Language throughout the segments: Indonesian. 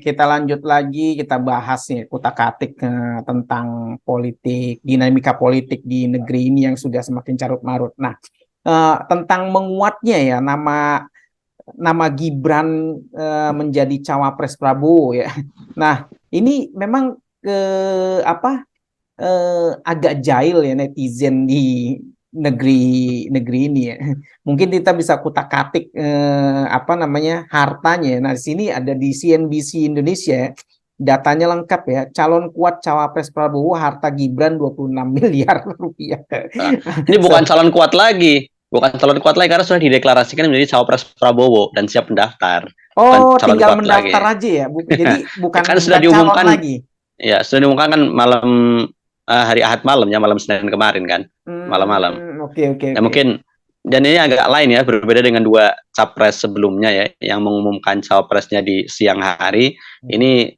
kita lanjut lagi, kita bahas nih kutak-katik tentang politik, dinamika politik di negeri ini yang sudah semakin carut marut. Nah, tentang menguatnya ya nama Gibran menjadi cawapres Prabowo ya. Nah, ini memang apa agak jahil ya netizen di negeri ini ya. Mungkin kita bisa kutak-katik apa namanya hartanya. Nah, di sini ada di CNBC Indonesia ya. Datanya lengkap ya. Calon kuat cawapres Prabowo harta Gibran 26 miliar rupiah. Nah, ini bukan calon kuat lagi. Bukan calon kuat lagi karena sudah dideklarasikan menjadi cawapres Prabowo dan siap mendaftar. Bukan Oh, calon tinggal kuat mendaftar lagi. aja ya. Jadi bukan Kan sudah bukan calon diumumkan, lagi. ya sudah diumumkan kan malam hari Ahad malam ya, malam Senin kemarin kan, malam-malam. Oke oke Ya oke. mungkin dan ini agak lain ya, berbeda dengan dua capres sebelumnya ya, yang mengumumkan cawapresnya di siang hari. Ini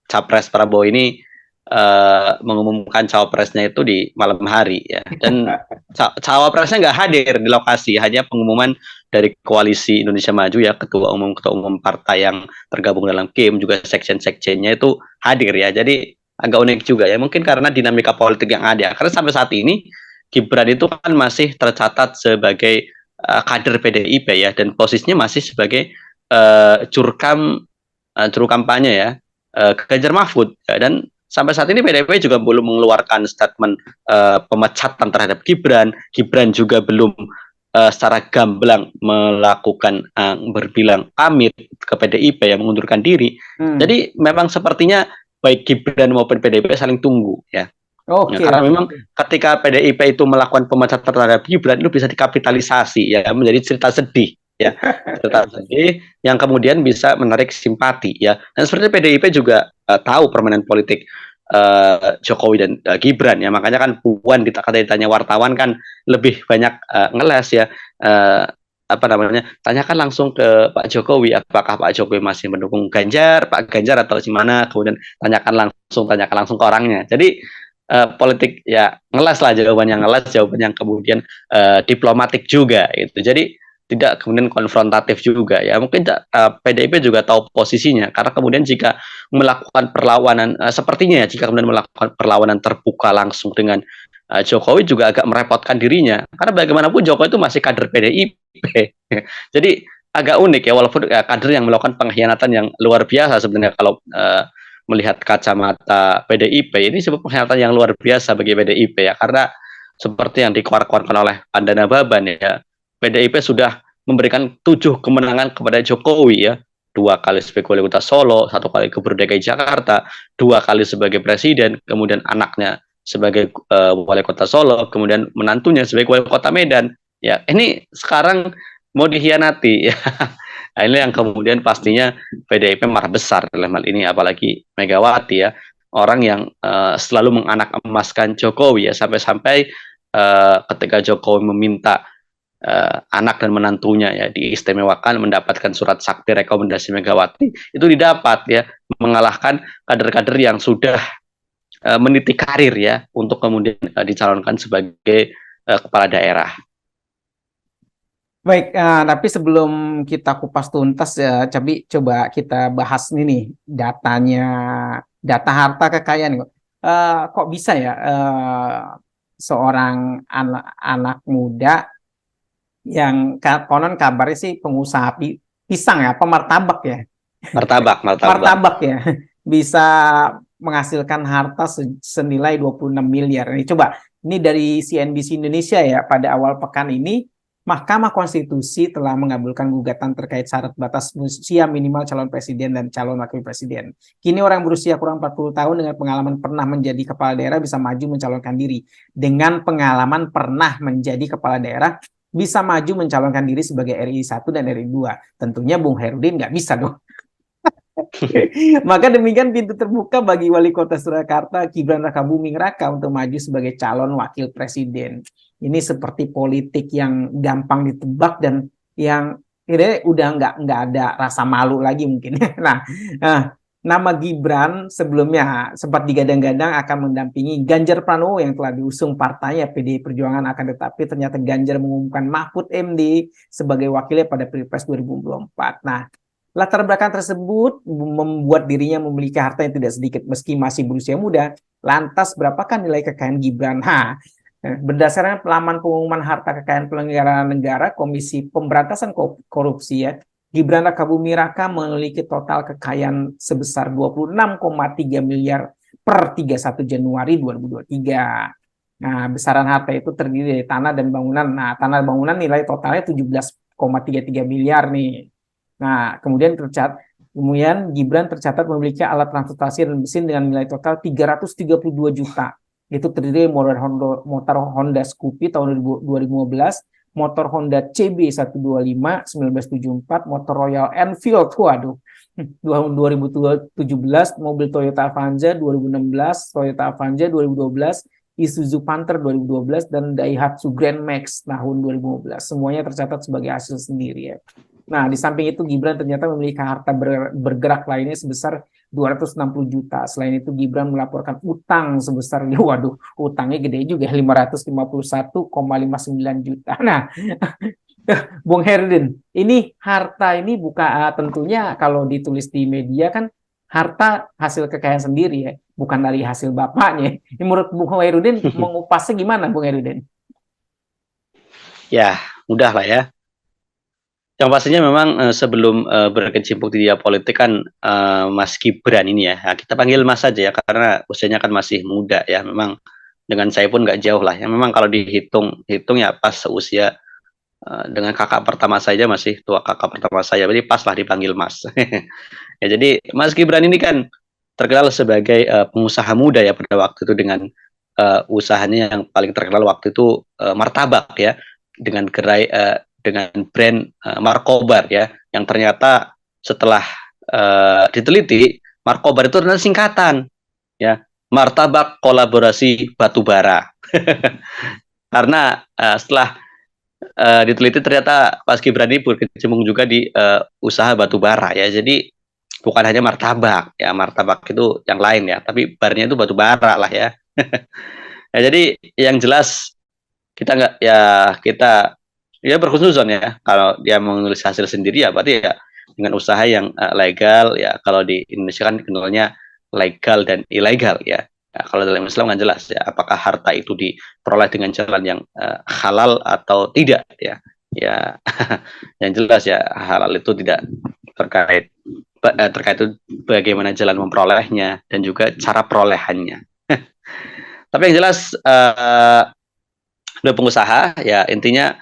capres Prabowo ini mengumumkan cawapresnya itu di malam hari ya, dan cawapresnya nggak hadir di lokasi, hanya pengumuman dari Koalisi Indonesia Maju ya, ketua umum partai yang tergabung dalam KIM, juga sekjen-sekjennya itu hadir ya. Jadi agak unik juga ya, mungkin karena dinamika politik yang ada, karena sampai saat ini Gibran itu kan masih tercatat sebagai kader PDIP ya, dan posisinya masih sebagai juru kampanye ya, Ganjar Mahfud ya. Dan sampai saat ini PDIP juga belum mengeluarkan statement pemecatan terhadap Gibran. Gibran juga belum secara gamblang melakukan berbilang pamit ke PDIP yang mengundurkan diri. Jadi memang sepertinya baik Gibran maupun PDIP saling tunggu ya. Ya, Oke karena oke. memang ketika PDIP itu melakukan pemecatan terhadap Gibran, itu bisa dikapitalisasi ya menjadi cerita sedih ya, cerita sedih yang kemudian bisa menarik simpati ya. Dan seperti PDIP juga tahu permainan politik Jokowi dan Gibran ya, makanya kan Puan ditanya wartawan kan lebih banyak ngeles ya, apa namanya, tanyakan langsung ke Pak Jokowi, apakah Pak Jokowi masih mendukung Pak Ganjar atau gimana, kemudian tanyakan langsung ke orangnya. Jadi politik ya ngelas lah, jawaban yang ngelas, jawaban yang kemudian diplomatik juga gitu. Jadi tidak kemudian konfrontatif juga ya. Mungkin PDIP juga tahu posisinya, karena kemudian jika melakukan perlawanan sepertinya ya, jika kemudian melakukan perlawanan terbuka langsung dengan Jokowi juga agak merepotkan dirinya, karena bagaimanapun Jokowi itu masih kader PDIP. Jadi agak unik ya, walaupun kader yang melakukan pengkhianatan yang luar biasa sebenarnya kalau melihat kacamata PDIP, ini sebuah pengkhianatan yang luar biasa bagi PDIP ya, karena seperti yang dikeluarkan oleh Pandana Baban ya, PDIP sudah memberikan 7 kemenangan kepada Jokowi ya, 2 kali sebagai wali kota Solo, 1 kali gubernur DKI Jakarta, 2 kali sebagai presiden, kemudian anaknya sebagai wali kota Solo, kemudian menantunya sebagai wali kota Medan. Ya, ini sekarang mau dikhianati ya. Nah, ini yang kemudian pastinya PDIP marah besar dalam hal ini, apalagi Megawati ya, orang yang selalu menganak emaskan Jokowi ya, sampai-sampai ketika Jokowi meminta anak dan menantunya ya diistimewakan mendapatkan surat sakti rekomendasi Megawati, itu didapat ya, mengalahkan kader-kader yang sudah meniti karir ya untuk kemudian dicalonkan sebagai kepala daerah. Baik, tapi sebelum kita kupas tuntas ya, coba kita bahas ini nih datanya, data harta kekayaan. Kok bisa ya seorang anak muda yang konon kabarnya sih pengusaha pisang ya, pemartabak ya, Martabak. martabak ya, bisa menghasilkan harta senilai 26 miliar. Ini coba, ini dari CNBC Indonesia ya, pada awal pekan ini Mahkamah Konstitusi telah mengabulkan gugatan terkait syarat batas usia minimal calon presiden dan calon wakil presiden. Kini orang berusia kurang 40 tahun dengan pengalaman pernah menjadi kepala daerah bisa maju mencalonkan diri. Dengan pengalaman pernah menjadi kepala daerah, bisa maju mencalonkan diri sebagai RI 1 dan RI 2. Tentunya Bung Herudin nggak bisa dong. Maka demikian pintu terbuka bagi Wali Kota Surakarta Gibran Rakabuming Raka untuk maju sebagai calon wakil presiden. Ini seperti politik yang gampang ditebak dan yang kira udah nggak ada rasa malu lagi mungkin. Nah, nama Gibran sebelumnya sempat digadang-gadang akan mendampingi Ganjar Pranowo yang telah diusung partainya PDI Perjuangan, akan tetapi ternyata Ganjar mengumumkan Mahfud MD sebagai wakilnya pada Pilpres 2024. Nah, Latar belakang tersebut membuat dirinya memiliki harta yang tidak sedikit meski masih berusia muda. Lantas berapakah nilai kekayaan Gibran? Berdasarkan pelaman pengumuman harta kekayaan penyelenggara negara Komisi Pemberantasan Korupsi ya, Gibran Rakabuming Raka memiliki total kekayaan sebesar 26,3 miliar per 31 Januari 2023. Nah, besaran harta itu terdiri dari tanah dan bangunan. Nah, tanah dan bangunan nilai totalnya 17,33 miliar nih. Nah, kemudian Gibran tercatat memiliki alat transportasi dan mesin dengan nilai total 332 juta. Itu terdiri dari motor Honda Scoopy tahun 2015, motor Honda CB 125 1974, motor Royal Enfield, waduh, 2017, mobil Toyota Avanza 2016, Toyota Avanza 2012, Isuzu Panther 2012, dan Daihatsu Grand Max tahun 2015. Semuanya tercatat sebagai hasil sendiri ya. Nah, di samping itu Gibran ternyata memiliki harta bergerak lainnya sebesar 260 juta. Selain itu Gibran melaporkan utang sebesar, waduh, utangnya gede juga, 551,59 juta. Nah, Bung Herdin, ini harta ini tentunya kalau ditulis di media kan harta hasil kekayaan sendiri ya, bukan dari hasil bapaknya. Ini menurut Bung Herudin mengupasnya gimana, Bung Herudin? Ya, mudah lah ya. Yang pastinya memang sebelum berkecimpung di dunia politik kan Mas Gibran ini ya, kita panggil Mas saja ya karena usianya kan masih muda ya. Memang dengan saya pun nggak jauh lah ya. Memang kalau dihitung ya pas seusia dengan kakak pertama saja masih tua kakak pertama saya. Jadi pas lah dipanggil Mas. Ya jadi Mas Gibran ini kan terkenal sebagai pengusaha muda ya pada waktu itu dengan usahanya yang paling terkenal waktu itu martabak ya dengan gerai dengan brand Markobar ya, yang ternyata setelah diteliti Markobar itu adalah singkatan ya, martabak kolaborasi batubara. Karena setelah diteliti ternyata Mas Gibran ini berkecimpung juga di usaha batubara ya, jadi bukan hanya martabak ya, martabak itu yang lain ya, tapi barnya itu batubara lah ya. Ya jadi yang jelas kita ya berkhususan ya kalau dia menulis hasil sendiri ya berarti ya dengan usaha yang legal ya, kalau di Indonesia kan dikenalnya legal dan ilegal ya. Nah, kalau dalam Islam kan jelas ya apakah harta itu diperoleh dengan jalan yang halal atau tidak ya. Ya yang jelas ya halal itu tidak terkait itu bagaimana jalan memperolehnya dan juga cara perolehannya. Tapi yang jelas udah pengusaha ya, intinya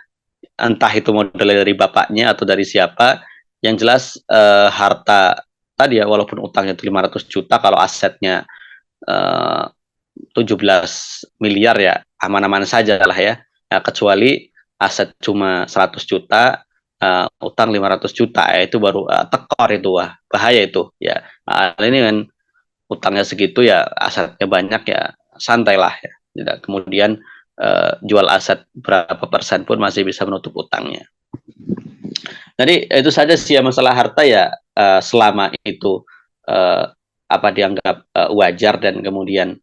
entah itu modal dari bapaknya atau dari siapa, yang jelas harta tadi ya, walaupun utangnya itu 500 juta, kalau asetnya 17 miliar ya aman-aman saja lah ya. Ya kecuali aset cuma 100 juta, utang 500 juta ya itu baru tekor itu, wah bahaya itu ya. Ini kan utangnya segitu ya, asetnya banyak ya, santai lah ya. Tidak kemudian jual aset berapa persen pun masih bisa menutup utangnya. Jadi itu saja sih ya masalah harta ya, selama itu dianggap wajar, dan kemudian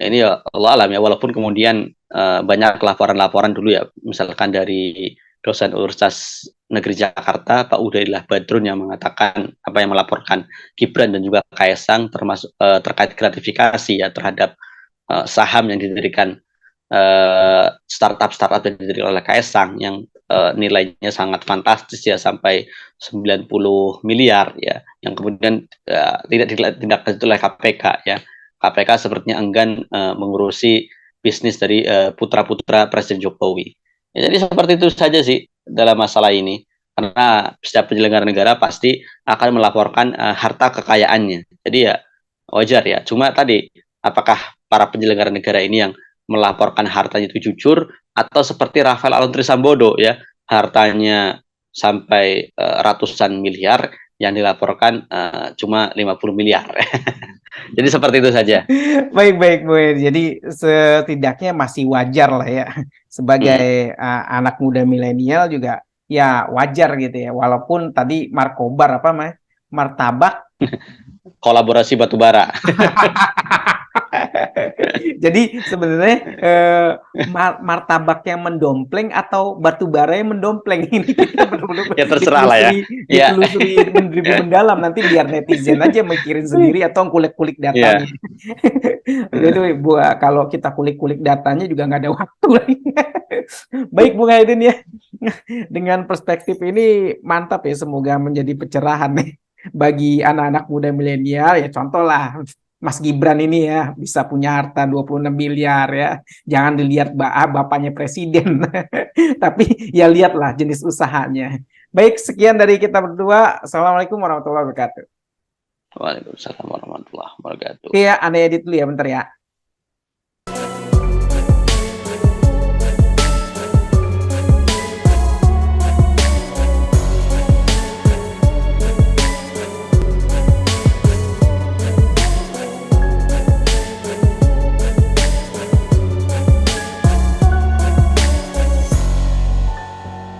ini ya Allah alam ya, walaupun kemudian banyak laporan-laporan dulu ya, misalkan dari dosen Universitas Negeri Jakarta Pak Udaillah Badrun yang mengatakan yang melaporkan Gibran dan juga Kaesang termasuk terkait gratifikasi ya terhadap saham yang didirikan startup yang didirikan oleh Kaesang yang nilainya sangat fantastis ya, sampai 90 miliar ya, yang kemudian tidak ditindak oleh KPK ya. KPK sepertinya enggan mengurusi bisnis dari putra-putra Presiden Jokowi. Ya, jadi seperti itu saja sih dalam masalah ini, karena setiap penyelenggara negara pasti akan melaporkan harta kekayaannya. Jadi ya wajar ya. Cuma tadi apakah para penyelenggara negara ini yang melaporkan hartanya itu jujur, atau seperti Rafael Aluntri Sambodo ya, hartanya sampai ratusan miliar yang dilaporkan cuma 50 miliar. Jadi seperti itu saja. Baik, Bu. Jadi setidaknya masih wajar lah ya, sebagai anak muda milenial juga ya wajar gitu ya, walaupun tadi markobar martabak Kolaborasi batubara. Jadi sebenarnya martabak yang mendompleng atau batu bara yang mendompleng ini kita perlu Ya terserah lah ya. Ya. ditelusuri lebih mendalam, nanti biar netizen aja mikirin sendiri atau kulik-kulik Ya. datanya. Jadi kalau kita kulik-kulik datanya juga nggak ada waktu lagi. Baik Bung Aidin ya, dengan perspektif ini mantap ya, semoga menjadi pencerahan nih bagi anak-anak muda milenial ya. Contoh lah Mas Gibran ini ya, bisa punya harta 26 miliar ya. Jangan dilihat bapaknya presiden, tapi ya lihatlah jenis usahanya. Baik, sekian dari kita berdua. Assalamualaikum warahmatullahi wabarakatuh. Waalaikumsalam warahmatullahi wabarakatuh. Oke ya, Anda edit dulu ya bentar ya.